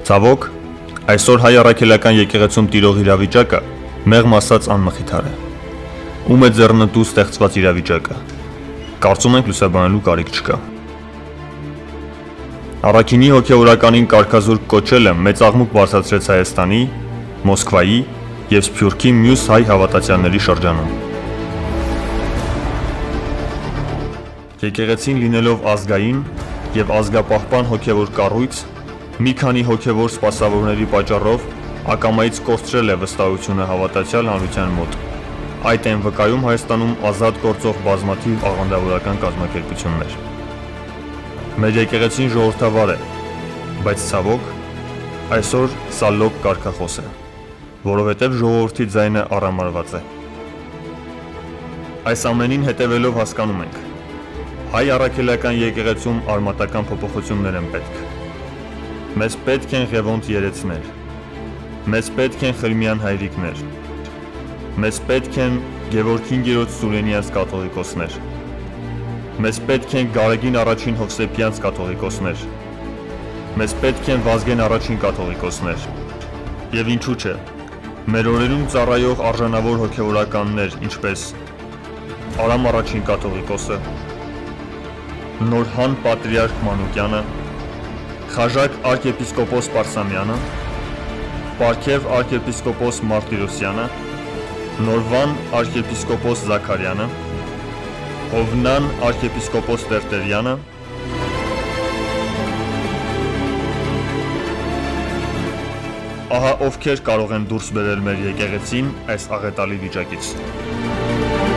Ցավոք, այսօր հայ առաքելական եկեղեցում տիրող իրավիճակը մեղմ ասած անմխիթար է։ Ում է ձեռնտու ստեղծված իրավիճակը։ Կարծում ենք լուսաբանելու կարիք չկա։ Առաքինի հոգևորականին կարգազուրկ կոչելը մեծ աղմուկ բարձրացրեց Հայաստանի, Մոսկվայի և Սփյուռքի մյուս հայ հավատացյալների շրջանում։ Եկեղեցին լինելով ազգային և ազգապահպան հոգևոր կառույց, մի քանի հոգևոր սպասավորների պատճառով ակամայից կորցրել է վստահությունը հավատացյալ հանրության մոտ։ Այդ են վկայում Հայաստանում ազատ գործող բազմաթիվ աղանդավորական կազմակերպություններ։ Մեր եկեղեցին ժողովրդավար է, բայց ցավոք, այսօր սա լոկ կարգախոս է, որովհետև ժողովրդի ձայնը առամարված է։ Այս ամենին հետևելով հասկանում ենք, հայ առաքելական եկեղեցում արմատական փոփոխություններ են պետք։ Մեզ պետք են ղևոնդ երեցներ, մեզ պետք են խրմյան հայրիկներ, մեզ պետք են Գևորգ 5-րդ Սուրենյանց կաթողիկոսներ, մեզ պետք են Գարեգին առաջին Հովսեփյանց կաթողիկոսներ, մեզ պետք են Վազգեն առաջին կաթողիկոսներ, և ինչու չէ, մեր օրերում ծառայող արժանավոր հոգևորականներ, ինչպես Արամ առաջին կաթողիկոսը, Նորհան Պատրիարք Մանուկյանը, Խաժակ արքեպիսկոպոս Պարսամյանը, Պարքև արքեպիսկոպոս Մարտիրոսյանը, Նորվան արքեպիսկոպոս Զաքարյանը, Հովնան արքեպիսկոպոս Տերտերյանը, ահա ովքեր կարող են դուրս բերել մեր եկեղեցին այս աղետալի վիճակից։